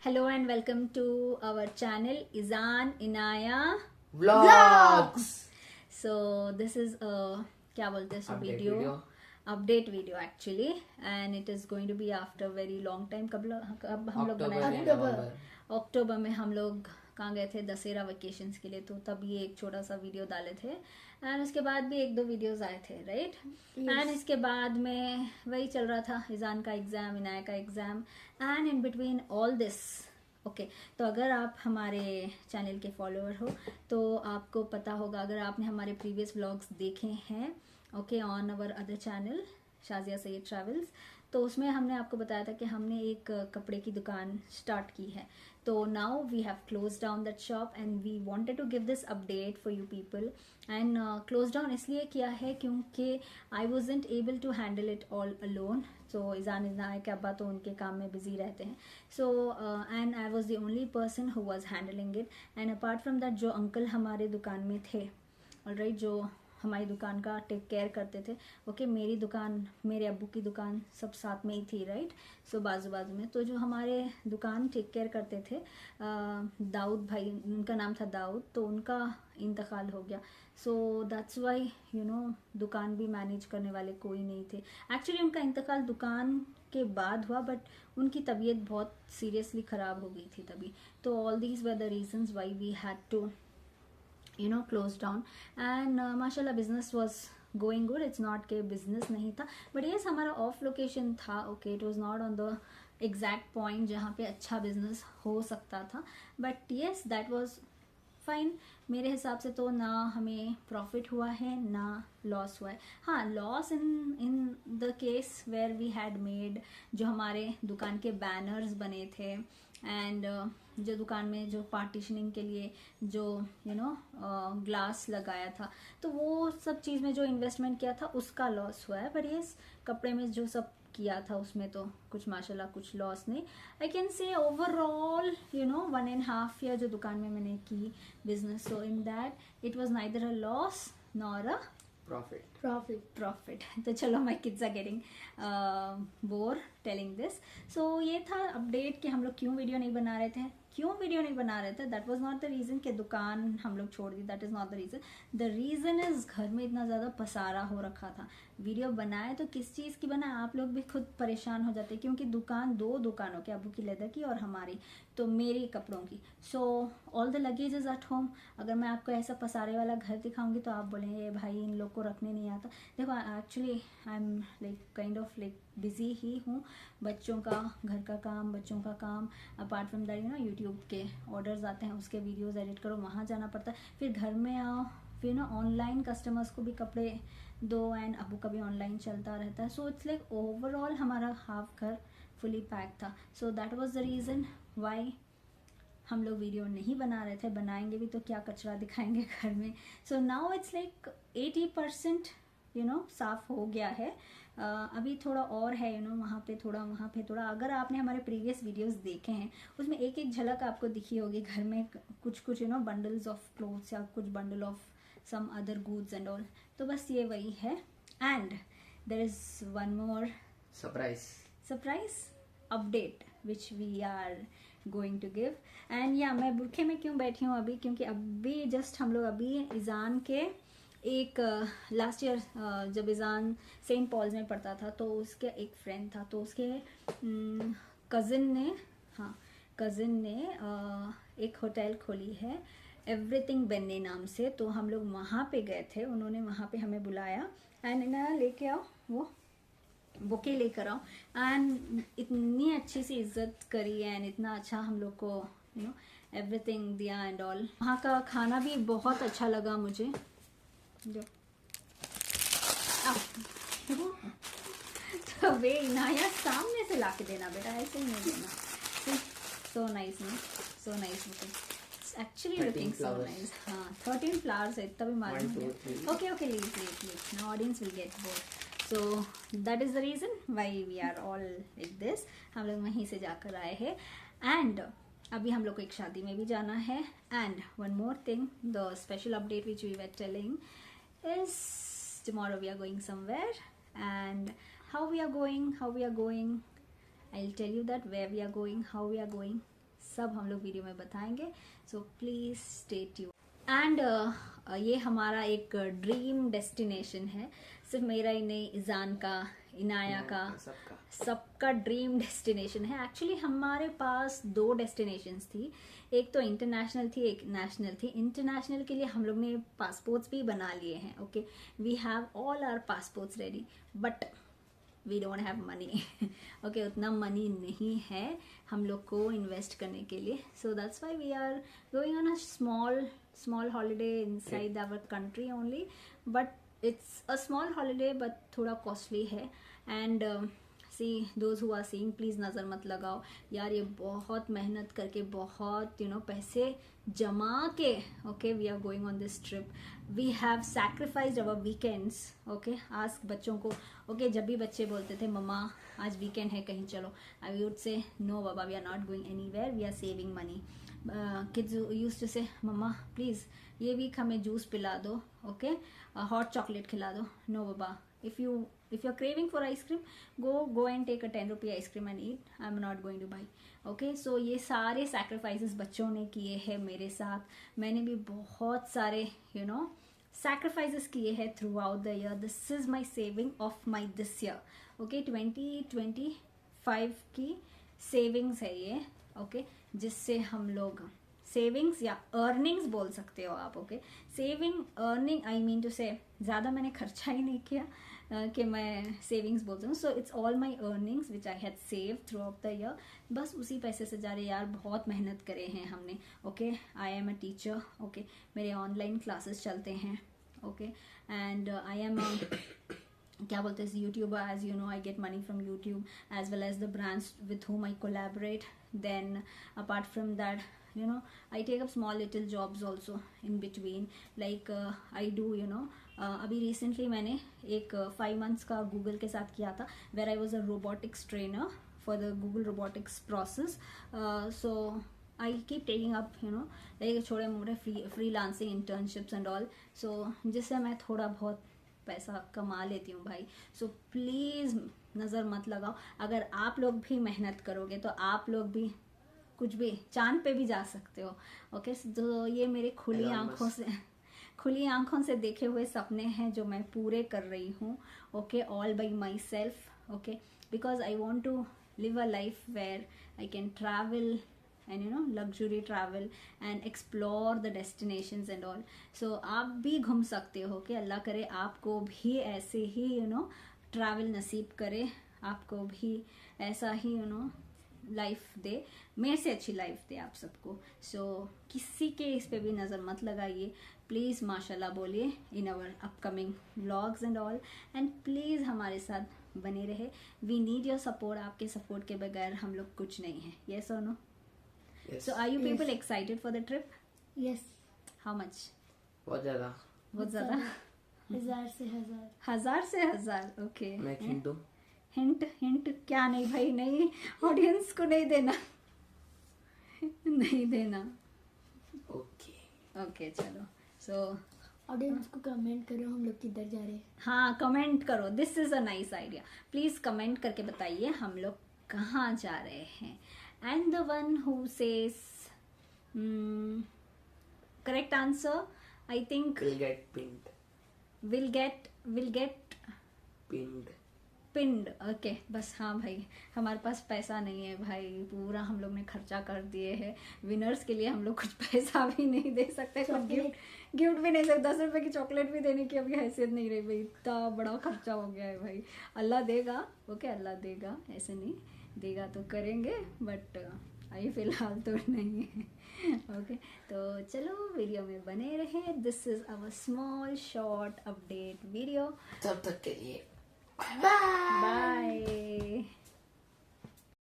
Hello and welcome to our channel Izan Inaya Vlogs. So this is a क्या बोलते हैं Update video update video actually, and it is going to be after very long time. कब हम लोग बनाए अक्टूबर में हम लोग कहाँ गए थे दशहरा वेकेशंस के लिए, तो तब ये एक छोटा सा वीडियो डाले थे एंड उसके बाद भी एक दो वीडियोस आए थे राइट एंड इसके बाद में वही चल रहा था इजान का एग्जाम, इनाया का exam and in between all this okay तो अगर आप हमारे चैनल के फॉलोअर हो तो आपको पता होगा, अगर आपने हमारे प्रीवियस व्लॉग्स देखे हैं okay on our other channel Shazia Syed travels, तो उसमें हमने आपको बताया था कि हमने एक कपड़े की दुकान स्टार्ट की है. तो now we have close down that shop and we wanted to give this update for you people. And close down इसलिए किया है क्योंकि I wasn't able to handle it all alone. So Izaan Inaya के अब्बा तो उनके काम में बिजी रहते हैं. So and I was the only person who was handling it. And apart from that जो अंकल हमारे दुकान में थे ऑलराइट, जो हमारी दुकान का टेक केयर करते थे ओके मेरी दुकान, मेरे अब्बू की दुकान सब साथ में ही थी राइट. सो बाजू बाजू में तो जो हमारे दुकान टेक केयर करते थे दाऊद भाई, उनका नाम था दाऊद, तो उनका इंतकाल हो गया. So that's why you know दुकान भी मैनेज करने वाले कोई नहीं थे. एक्चुअली उनका इंतकाल दुकान के बाद हुआ बट उनकी तबीयत बहुत सीरियसली ख़राब हो गई थी तभी. तो all these were the reasons why we had to close down and माशाल्लाह business was going good. It's not के business नहीं था but yes हमारा off location था okay, it was not on the exact point जहाँ पे अच्छा business हो सकता था but yes that was fine. मेरे हिसाब से तो ना हमें प्रॉफिट हुआ है ना लॉस हुआ है. हाँ loss in the case where we had made, जो हमारे दुकान के बैनर्स बने थे एंड जो दुकान में जो पार्टीशनिंग के लिए जो ग्लास लगाया था, तो वो सब चीज़ में जो इन्वेस्टमेंट किया था उसका लॉस हुआ है. पर यस कपड़े में जो सब किया था उसमें तो कुछ माशाल्लाह कुछ लॉस नहीं. I can say overall 1.5 year जो दुकान में मैंने की business, so in that it was neither a loss nor a profit. तो चलो my kids are getting bore telling this. So ये था अपडेट कि हम लोग क्यों वीडियो नहीं बना रहे थे. That was not the reason कि दुकान हम लोग छोड़ दी. That is not the reason. The reason is घर में इतना ज़्यादा पसारा हो रखा था. वीडियो बनाए तो किस चीज़ की बनाए, आप लोग भी खुद परेशान हो जाते क्योंकि दुकान दो दुकानों की, अबू की लेदर की और हमारी, तो मेरी कपड़ों की. So all the luggage is at home. अगर मैं आपको ऐसा पसारे वाला घर दिखाऊंगी तो आप बोलेंगे भाई इन लोग को रखने नहीं आता. देखो actually I am like kind of like busy ही हूँ. बच्चों का घर का काम, बच्चों का काम, अपार्ट फ्रॉम दैट यूट्यूब के ऑर्डर्स आते हैं, उसके वीडियोस एडिट करो, वहाँ जाना पड़ता है, फिर घर में आओ, फिर ऑनलाइन कस्टमर्स को भी कपड़े दो एंड अबू का भी ऑनलाइन चलता रहता है. सो इट्स लाइक ओवरऑल हमारा हाफ घर फुली पैक था. So that was the reason why हम लोग वीडियो नहीं बना रहे थे. बनाएंगे भी तो क्या कचरा दिखाएंगे घर में. सो नाउ इट्स लाइक 80% साफ हो गया है. अभी थोड़ा और है वहाँ पे थोड़ा. अगर आपने हमारे प्रीवियस वीडियोस देखे हैं उसमें एक एक झलक आपको दिखी होगी. घर में कुछ बंडल्स ऑफ क्लोथ्स या कुछ bundle of some other goods and all. तो बस ये वही है. And there is one more surprise update which we are going to give. And या मैं बुरखे में क्यों बैठी हूँ अभी, क्योंकि अभी जस्ट हम लोग अभी इजान के एक लास्ट ईयर जब इजान सेंट पॉल्स में पढ़ता था तो उसके एक फ्रेंड था, तो उसके कज़िन ने एक होटल खोली है एवरीथिंग बेन्ने नाम से. तो हम लोग वहाँ पे गए थे, उन्होंने वहाँ पे हमें बुलाया एंड ना लेके आओ वो बुके लेकर आओ एंड इतनी अच्छी सी इज्जत करी एंड इतना अच्छा हम लोग को एवरीथिंग दिया एंड ऑल. वहाँ का खाना भी बहुत अच्छा लगा मुझे. जो तो वे इनाया सामने से लाके देना बेटा, ऐसे ही नहीं देना. So nice actually looking so nice. हाँ 13 फ्लावर्स है, इतना भी मालूम. Okay leave now audience will get bored. So that is the reason why we are all like this. हम लोग वहीं से जाकर आए हैं एंड अभी हम लोग को एक शादी में भी जाना है. And one more thing, the special update which we were telling is tomorrow we are going somewhere. And how we are going, I'll tell you that where we are going, how we are going सब हम लोग video में बताएंगे, so please stay tuned. And ये हमारा एक dream destination है, सिर्फ मेरा ही नहीं, इजान का, इनाया का, सबका ड्रीम डेस्टिनेशन है। एक्चुअली हमारे पास 2 डेस्टिनेशंस थी, एक तो इंटरनेशनल थी, एक नेशनल थी। इंटरनेशनल के लिए हम लोग ने पासपोर्ट्स भी बना लिए हैं, okay, we have all our passports ready, but we don't have money, okay, उतना मनी नहीं है हम लोग को इन्वेस्ट करने के लिए, so that's why we are going on a small holiday inside our country only, but it's a small holiday but थोड़ा कॉस्टली है। And see those who are seeing, please नज़र मत लगाओ यार, ये बहुत मेहनत करके, बहुत पैसे जमा के, okay, we are going on this trip, we have sacrificed our weekends, okay. Ask बच्चों को, ओके, जब भी बच्चे बोलते थे मम्मा आज वीकेंड है कहीं चलो, आई वुड से नो बाबा, we are not going anywhere, we are saving money. Kids used to say मम्मा प्लीज़ ये वीक हमें जूस पिला दो, ओके, हॉट चॉकलेट खिला दो, नो बाबा, if you're craving for ice cream, go and take a 10 rupee ice cream and eat, I'm not going to buy, okay। so ये सारे sacrifices बच्चों ने किए हैं मेरे साथ, मैंने भी बहुत सारे sacrifices किए हैं throughout the year। this is my saving of my this year, okay, 2025 की savings है ये, okay, जिससे हम लोग सेविंग्स या अर्निंग्स बोल सकते हो आप, okay, saving earning, I mean to say ज़्यादा मैंने खर्चा ही नहीं किया कि मैं सेविंग्स बोलती हूँ, so it's all my earnings which I had save through out the year, बस उसी पैसे से जा रहे यार, बहुत मेहनत करे हैं हमने, okay. I am a teacher, okay, मेरे ऑनलाइन क्लासेस चलते हैं, ओके, एंड आई एम क्या बोलते हैं YouTuber, as you know I get money from YouTube as well as the brands with whom I collaborate, then apart from that I take up small little jobs also in between, like I do अभी recently मैंने एक 5 months का Google के साथ किया था, where I was a robotics trainer for the Google robotics process, so I keep taking up like छोटे मोटे freelancing internships and all, so जिससे मैं थोड़ा बहुत पैसा कमा लेती हूँ भाई। सो प्लीज़ नज़र मत लगाओ, अगर आप लोग भी मेहनत करोगे तो आप लोग भी कुछ भी चांद पे भी जा सकते हो, ओके। तो ये मेरे खुली आंखों से देखे हुए सपने हैं जो मैं पूरे कर रही हूँ, okay, all by myself, okay, because I want to live a life where I can travel and luxury travel and explore the destinations and all, so आप भी घूम सकते हो, कि अल्लाह करे आपको भी ऐसे ही ट्रैवल नसीब करे, आपको भी ऐसा ही लाइफ दे, मेरे से अच्छी लाइफ दे आप सबको। सो किसी के इस पे भी नज़र मत लगाइए, प्लीज़ माशाल्लाह बोलिए in our upcoming vlogs and all, and please हमारे साथ बने रहे, वी नीड योर सपोर्ट, आपके सपोर्ट के बगैर हम लोग कुछ नहीं है, यस और no? Yes. So are you people excited for the trip? Yes. How much? बहुत ज्यादा। 1000 से 1000। 1000 से 1000, ओके। मैं एक हिंट दूं? हिंट क्या? नहीं भाई नहीं, ऑडियंस को नहीं देना नहीं देना, ओके चलो। सो ऑडियंस को कमेंट करो हम लोग किधर जा रहे हैं। हाँ कमेंट करो, this is a nice idea, please comment करके बताइए हम लोग कहाँ जा रहे हैं। And the one who says correct answer, I think will get pinned. will get pinned, okay, बस हाँ भाई, हमारे पास पैसा नहीं है भाई, पूरा हम लोग ने खर्चा कर दिए हैं, विनर्स के लिए हम लोग कुछ पैसा भी नहीं दे सकते, कुछ गिफ्ट भी नहीं सकते, 10 रुपए की चॉकलेट भी देने की अभी हैसियत नहीं रही भाई, इतना बड़ा खर्चा हो गया है भाई। अल्लाह देगा, ओके, अल्लाह देगा, ऐसे नहीं देगा तो करेंगे, बट अभी फिलहाल तो नहीं है, ओके। तो चलो वीडियो में बने रहे, this is our small short update video, तब तक के लिए बाय।